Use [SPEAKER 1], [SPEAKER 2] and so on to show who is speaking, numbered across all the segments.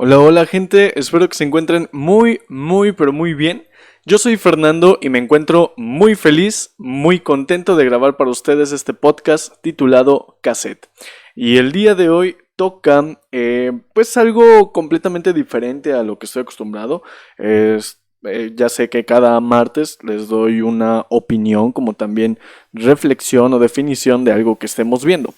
[SPEAKER 1] Hola, hola gente, espero que se encuentren pero muy bien. Yo soy Fernando y me encuentro muy feliz, muy contento de grabar para ustedes este podcast titulado Cassette. Y el día de hoy toca pues algo completamente diferente a lo que estoy acostumbrado. Ya sé que cada martes les doy una opinión como también reflexión o definición de algo que estemos viendo.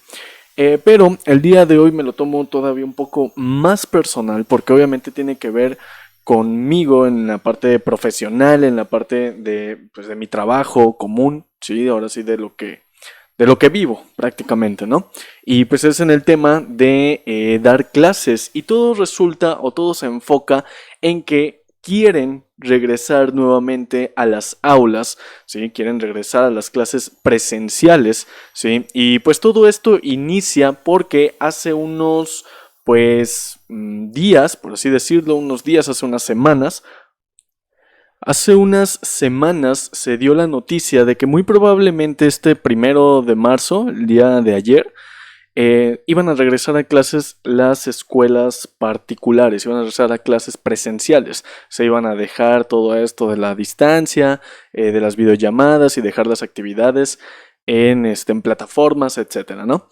[SPEAKER 1] Pero el día de hoy me lo tomo todavía un poco más personal porque obviamente tiene que ver conmigo en la parte profesional, en la parte pues, de mi trabajo común, sí, ahora sí de lo que vivo prácticamente, ¿no? Y pues es en el tema de dar clases y todo resulta o todo se enfoca en que quieren regresar nuevamente a las aulas, ¿sí? Quieren regresar a las clases presenciales, ¿sí? Y pues todo esto inicia porque hace unos, pues, días, por así decirlo, unos días, hace unas semanas se dio la noticia de que muy probablemente este 1 de marzo, el día de ayer, iban a regresar a clases las escuelas particulares, iban a regresar a clases presenciales, se iban a dejar todo esto de la distancia, de las videollamadas y dejar las actividades en plataformas, etcétera, ¿no?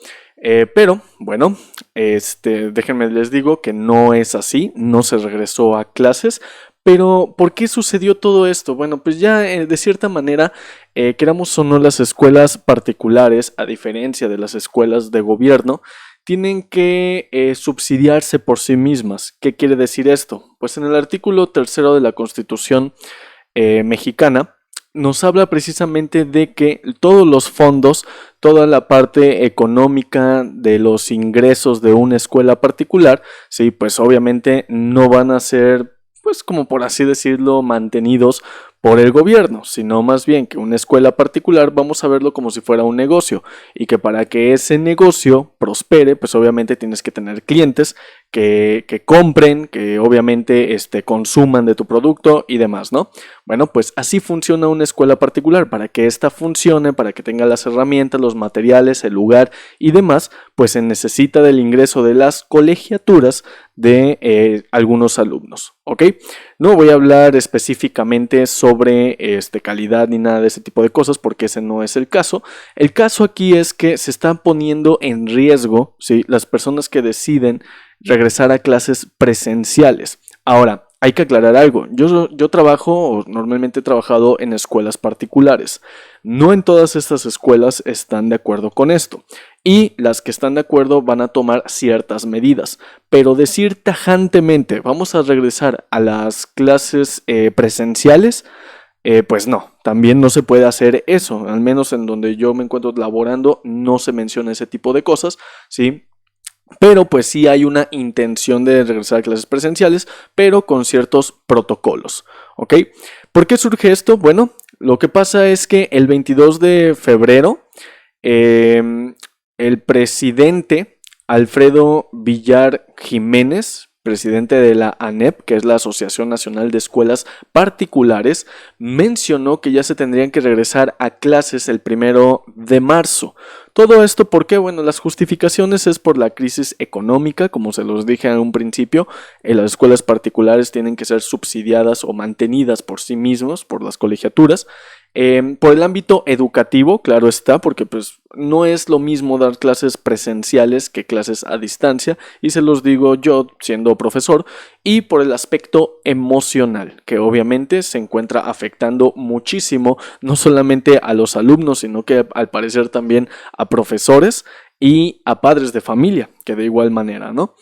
[SPEAKER 1] Pero, bueno, déjenme les digo que no es así, no se regresó a clases, pero ¿por qué sucedió todo esto? Bueno, pues ya de cierta manera, queramos o no, las escuelas particulares, a diferencia de las escuelas de gobierno, tienen que subsidiarse por sí mismas. ¿Qué quiere decir esto? Pues en el artículo 3 de la Constitución mexicana, nos habla precisamente de que todos los fondos, toda la parte económica de los ingresos de una escuela particular, sí, pues obviamente no van a ser, pues como por así decirlo, mantenidos por el gobierno, sino más bien que una escuela particular vamos a verlo como si fuera un negocio y que para que ese negocio prospere, pues obviamente tienes que tener clientes que compren, que obviamente consuman de tu producto y demás, ¿no? Bueno, pues así funciona una escuela particular. Para que ésta funcione, para que tenga las herramientas, los materiales, el lugar y demás, pues se necesita del ingreso de las colegiaturas de algunos alumnos, ¿ok? No voy a hablar específicamente sobre calidad ni nada de ese tipo de cosas porque ese no es el caso. El caso aquí es que se están poniendo en riesgo, ¿sí?, las personas que deciden regresar a clases presenciales. Ahora, hay que aclarar algo. Yo trabajo, o normalmente he trabajado en escuelas particulares. No en todas estas escuelas están de acuerdo con esto. Y las que están de acuerdo van a tomar ciertas medidas. Pero decir tajantemente, vamos a regresar a las clases presenciales, pues no, también no se puede hacer eso. Al menos en donde yo me encuentro laborando, no se menciona ese tipo de cosas, ¿sí? Pero pues sí hay una intención de regresar a clases presenciales, pero con ciertos protocolos, ¿ok? ¿Por qué surge esto? Bueno, lo que pasa es que el 22 de febrero, el presidente Alfredo Villar Jiménez, presidente de la ANEP, que es la Asociación Nacional de Escuelas Particulares, mencionó que ya se tendrían que regresar a clases el 1 de marzo. Todo esto porque, bueno, las justificaciones es por la crisis económica, como se los dije en un principio, las escuelas particulares tienen que ser subsidiadas o mantenidas por sí mismos, por las colegiaturas. Por el ámbito educativo, claro está, porque pues no es lo mismo dar clases presenciales que clases a distancia, y se los digo yo siendo profesor, y por el aspecto emocional, que obviamente se encuentra afectando muchísimo, no solamente a los alumnos, sino que al parecer también a profesores y a padres de familia, que de igual manera, ¿no?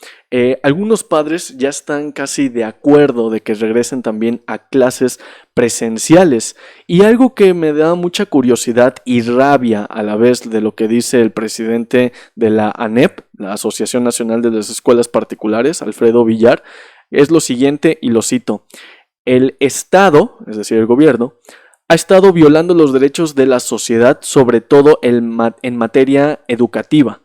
[SPEAKER 1] Algunos padres ya están casi de acuerdo de que regresen también a clases presenciales, y algo que me da mucha curiosidad y rabia a la vez de lo que dice el presidente de la ANEP, la Asociación Nacional de las Escuelas Particulares, Alfredo Villar, es lo siguiente, y lo cito: el Estado, es decir, el gobierno, ha estado violando los derechos de la sociedad, sobre todo en materia educativa,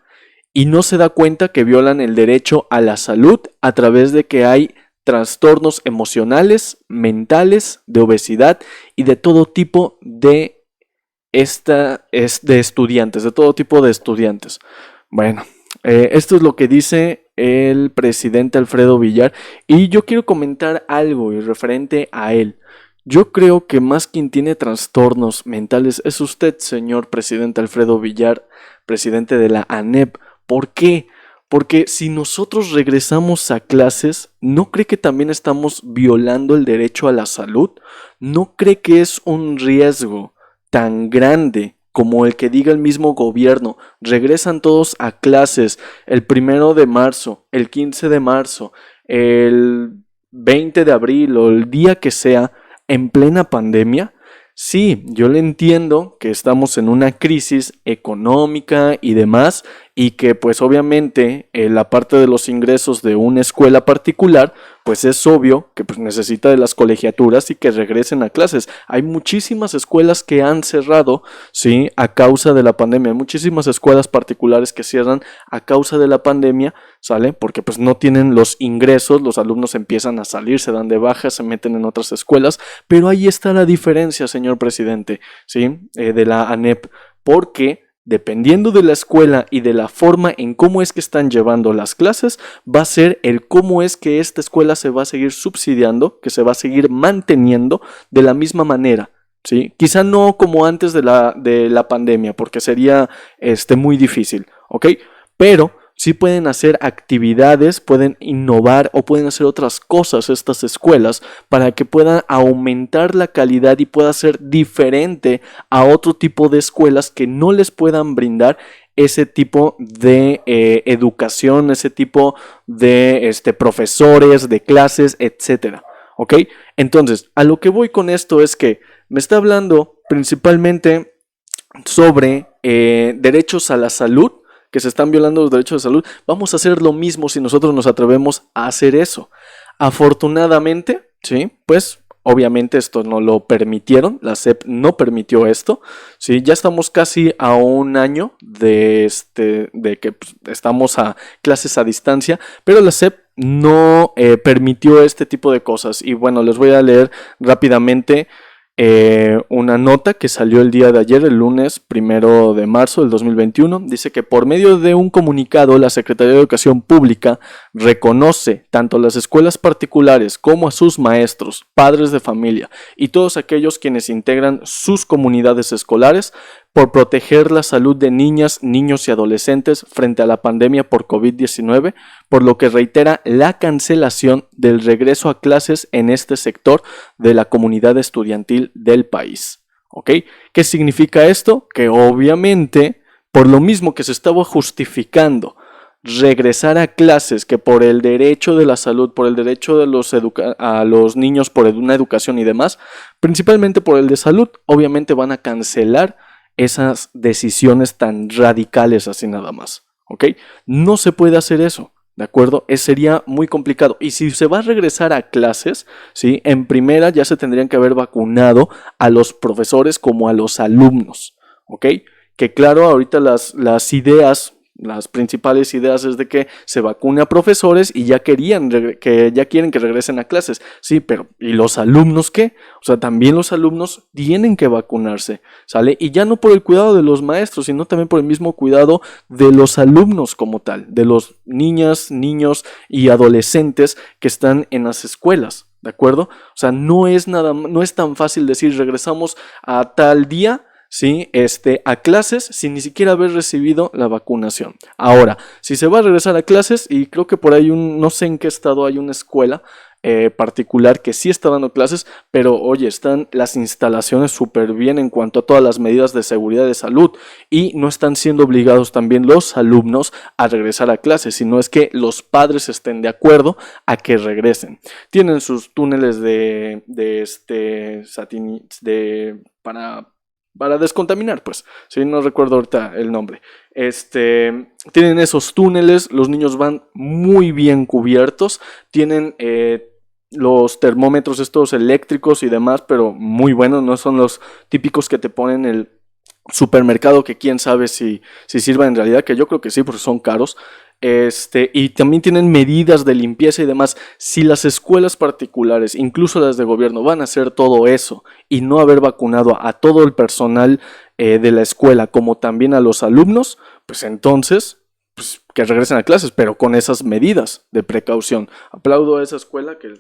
[SPEAKER 1] y no se da cuenta que violan el derecho a la salud a través de que hay trastornos emocionales, mentales, de obesidad y de todo tipo de estudiantes, de todo tipo de estudiantes. Bueno, esto es lo que dice el presidente Alfredo Villar, y yo quiero comentar algo y referente a él. Yo creo que más quien tiene trastornos mentales es usted, señor presidente Alfredo Villar, presidente de la ANEP. ¿Por qué? Porque si nosotros regresamos a clases, ¿no cree que también estamos violando el derecho a la salud? ¿No cree que es un riesgo tan grande como el que diga el mismo gobierno? Regresan todos a clases el 1 de marzo, el 15 de marzo, el 20 de abril o el día que sea, en plena pandemia. Sí, yo le entiendo que estamos en una crisis económica y demás, y que pues obviamente la parte de los ingresos de una escuela particular, pues es obvio que pues necesita de las colegiaturas y que regresen a clases. Hay muchísimas escuelas que han cerrado, sí, a causa de la pandemia. Hay muchísimas escuelas particulares que cierran a causa de la pandemia, ¿sale? Porque pues no tienen los ingresos, los alumnos empiezan a salir, se dan de baja, se meten en otras escuelas, pero ahí está la diferencia, señor presidente, ¿sí? De la ANEP, porque dependiendo de la escuela y de la forma en cómo es que están llevando las clases, va a ser el cómo es que esta escuela se va a seguir subsidiando, que se va a seguir manteniendo de la misma manera, ¿sí? Quizá no como antes de la pandemia, porque sería muy difícil, ¿ok? Pero sí pueden hacer actividades, pueden innovar o pueden hacer otras cosas estas escuelas para que puedan aumentar la calidad y pueda ser diferente a otro tipo de escuelas que no les puedan brindar ese tipo de educación, ese tipo de profesores, de clases, etcétera. ¿Ok? Entonces, a lo que voy con esto es que me está hablando principalmente sobre derechos a la salud, que se están violando los derechos de salud. Vamos a hacer lo mismo si nosotros nos atrevemos a hacer eso. Afortunadamente, sí, pues obviamente esto no lo permitieron, la SEP no permitió esto, sí, ya estamos casi a un año de que pues, estamos a clases a distancia, pero la SEP no permitió este tipo de cosas. Y bueno, les voy a leer rápidamente una nota que salió el día de ayer, el lunes 1 de marzo del 2021. Dice que por medio de un comunicado, la Secretaría de Educación Pública reconoce tanto a las escuelas particulares como a sus maestros, padres de familia y todos aquellos quienes integran sus comunidades escolares por proteger la salud de niñas, niños y adolescentes frente a la pandemia por COVID-19, por lo que reitera la cancelación del regreso a clases en este sector de la comunidad estudiantil del país. ¿Ok? ¿Qué significa esto? Que obviamente, por lo mismo que se estaba justificando regresar a clases, que por el derecho de la salud, por el derecho de a los niños, por una educación y demás, principalmente por el de salud, obviamente van a cancelar esas decisiones tan radicales así nada más, ¿ok? No se puede hacer eso, ¿de acuerdo? Sería muy complicado. Y si se va a regresar a clases, ¿sí? En primera ya se tendrían que haber vacunado a los profesores como a los alumnos, ¿ok? Que claro, ahorita las ideas, las principales ideas es de que se vacune a profesores y ya quieren que regresen a clases. Sí, pero ¿y los alumnos qué? O sea, también los alumnos tienen que vacunarse, ¿sale? Y ya no por el cuidado de los maestros, sino también por el mismo cuidado de los alumnos como tal, de los niñas, niños y adolescentes que están en las escuelas, ¿de acuerdo? O sea, no es tan fácil decir regresamos a tal día, ¿sí? A clases sin ni siquiera haber recibido la vacunación. Ahora, si se va a regresar a clases, y creo que por ahí no sé en qué estado hay una escuela particular que sí está dando clases, pero oye, están las instalaciones súper bien en cuanto a todas las medidas de seguridad de salud y no están siendo obligados también los alumnos a regresar a clases, sino es que los padres estén de acuerdo a que regresen. Tienen sus túneles para descontaminar, pues, sí, no recuerdo ahorita el nombre. Tienen esos túneles, los niños van muy bien cubiertos, tienen los termómetros estos eléctricos y demás, pero muy buenos, no son los típicos que te ponen el supermercado, que quién sabe si sirvan en realidad, que yo creo que sí, porque son caros. Y también tienen medidas de limpieza y demás. Si las escuelas particulares, incluso las de gobierno, van a hacer todo eso y no haber vacunado a todo el personal de la escuela, como también a los alumnos, pues entonces pues, que regresen a clases, pero con esas medidas de precaución. Aplaudo a esa escuela que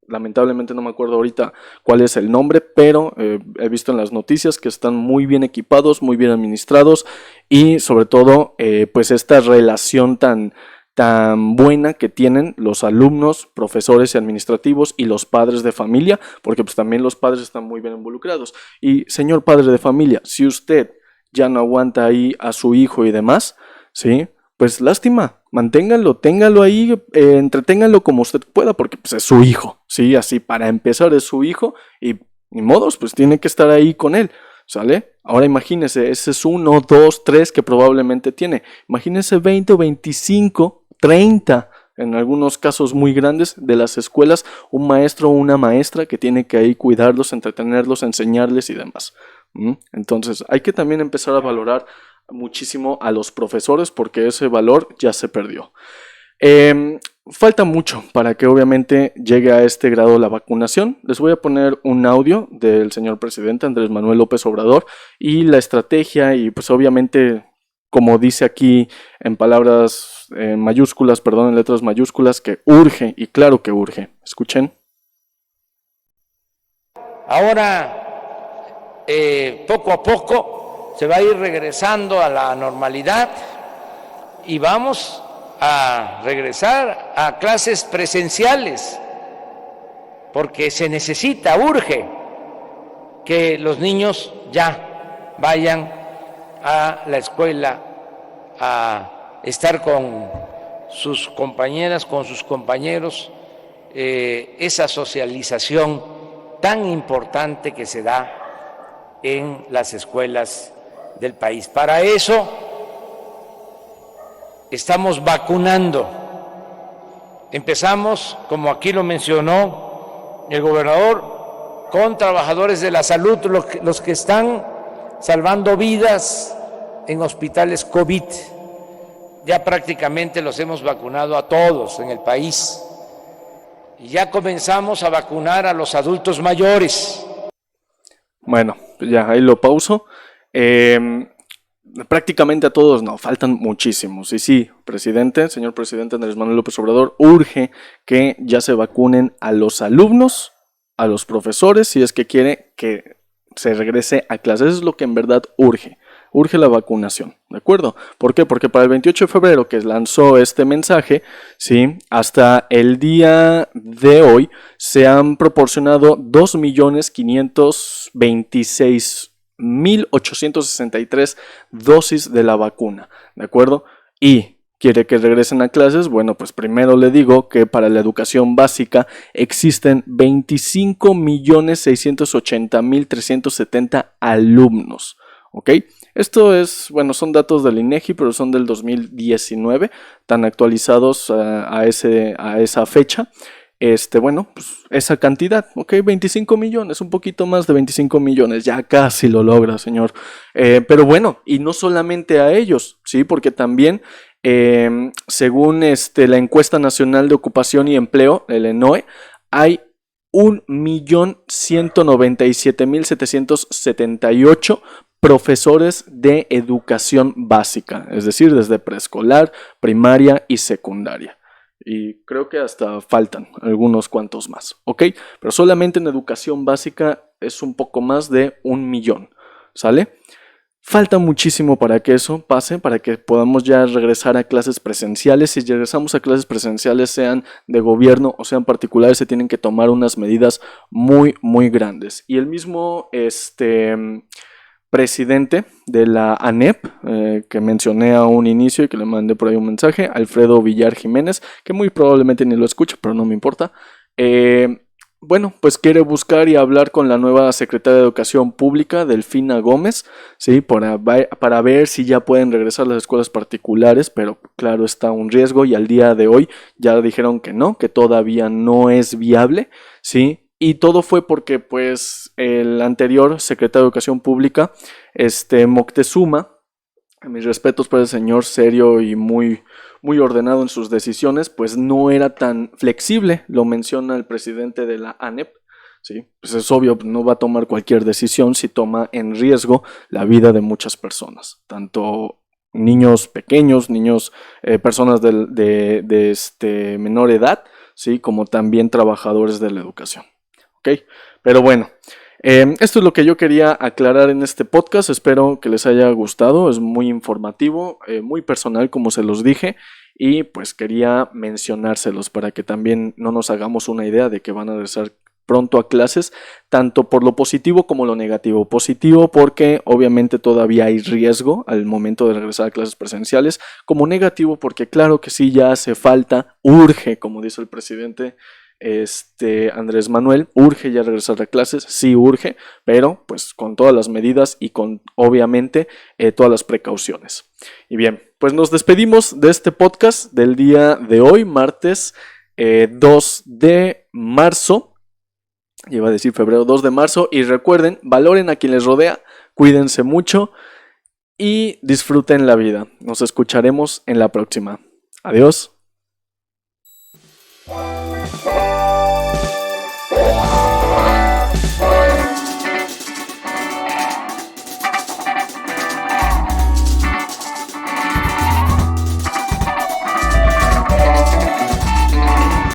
[SPEAKER 1] lamentablemente no me acuerdo ahorita cuál es el nombre, pero he visto en las noticias que están muy bien equipados, muy bien administrados y sobre todo pues esta relación tan buena que tienen los alumnos, profesores y administrativos y los padres de familia, porque pues también los padres están muy bien involucrados. Y señor padre de familia, si usted ya no aguanta ahí a su hijo y demás, ¿sí? Pues lástima, manténganlo, téngalo ahí, entreténganlo como usted pueda, porque pues es su hijo, ¿sí? Así para empezar es su hijo y ni modos, pues tiene que estar ahí con él, ¿sale? Ahora imagínese, ese es 1, 2, 3 que probablemente tiene. Imagínese 20 o 25, 30, en algunos casos muy grandes de las escuelas, un maestro o una maestra que tiene que ahí cuidarlos, entretenerlos, enseñarles y demás. Entonces hay que también empezar a valorar muchísimo a los profesores porque ese valor ya se perdió. Falta mucho para que obviamente llegue a este grado la vacunación. Les voy a poner un audio del señor presidente Andrés Manuel López Obrador y la estrategia y pues obviamente como dice aquí en palabras mayúsculas, perdón, en letras mayúsculas, que urge y claro que urge. Escuchen.
[SPEAKER 2] Ahora poco a poco se va a ir regresando a la normalidad y vamos a regresar a clases presenciales porque se necesita, urge que los niños ya vayan a la escuela a estar con sus compañeras, con sus compañeros, esa socialización tan importante que se da en las escuelas del país. Para eso estamos vacunando. Empezamos, como aquí lo mencionó el gobernador, con trabajadores de la salud, los que están salvando vidas en hospitales COVID. Ya prácticamente los hemos vacunado a todos en el país. Y ya comenzamos a vacunar a los adultos mayores.
[SPEAKER 1] Bueno, ya ahí lo pauso. Prácticamente a todos no, faltan muchísimos. Y sí, señor presidente Andrés Manuel López Obrador, urge que ya se vacunen a los alumnos, a los profesores, si es que quiere que se regrese a clases. Eso es lo que en verdad urge. Urge la vacunación, ¿de acuerdo? ¿Por qué? Porque para el 28 de febrero que lanzó este mensaje, ¿sí? Hasta el día de hoy se han proporcionado 2.526.863 dosis de la vacuna, ¿de acuerdo? Y quiere que regresen a clases, bueno, pues primero le digo que para la educación básica existen 25.680.370 alumnos, ¿ok? Esto es, bueno, son datos del INEGI, pero son del 2019, tan actualizados a esa fecha. Bueno, pues esa cantidad, ok, 25 millones, un poquito más de 25 millones, ya casi lo logra, señor. Pero bueno, y no solamente a ellos, ¿sí? Porque también, según la Encuesta Nacional de Ocupación y Empleo, el ENOE, hay 1.197.778 profesores de educación básica, es decir, desde preescolar, primaria y secundaria. Y creo que hasta faltan algunos cuantos más, ¿ok? Pero solamente en educación básica es un poco más de 1 millón, ¿sale? Falta muchísimo para que eso pase, para que podamos ya regresar a clases presenciales. Si regresamos a clases presenciales, sean de gobierno o sean particulares, se tienen que tomar unas medidas muy, muy grandes. Y el mismo, presidente de la ANEP, que mencioné a un inicio y que le mandé por ahí un mensaje, Alfredo Villar Jiménez, que muy probablemente ni lo escucha, pero no me importa. Bueno, pues quiere buscar y hablar con la nueva secretaria de Educación Pública, Delfina Gómez, ¿sí? Para ver si ya pueden regresar a las escuelas particulares, pero claro, está un riesgo y al día de hoy ya dijeron que no, que todavía no es viable, ¿sí? Y todo fue porque pues el anterior secretario de Educación Pública, Moctezuma, mis respetos por el señor, serio y muy, muy ordenado en sus decisiones, pues no era tan flexible, lo menciona el presidente de la ANEP, ¿sí? Pues es obvio, no va a tomar cualquier decisión si toma en riesgo la vida de muchas personas, tanto niños pequeños, personas de menor edad, ¿sí? Como también trabajadores de la educación. ¿Ok? Pero bueno, esto es lo que yo quería aclarar en este podcast. Espero que les haya gustado. Es muy informativo, muy personal, como se los dije. Y pues quería mencionárselos para que también no nos hagamos una idea de que van a regresar pronto a clases, tanto por lo positivo como lo negativo. Positivo porque obviamente todavía hay riesgo al momento de regresar a clases presenciales, como negativo porque claro que sí, ya hace falta, urge, como dice el presidente Andrés Manuel, urge ya regresar a clases, sí urge, pero pues con todas las medidas y con obviamente todas las precauciones. Y bien, pues nos despedimos de este podcast del día de hoy, martes 2 de marzo. Iba a decir febrero 2 de marzo. Y recuerden, valoren a quien les rodea, cuídense mucho y disfruten la vida. Nos escucharemos en la próxima. Adiós.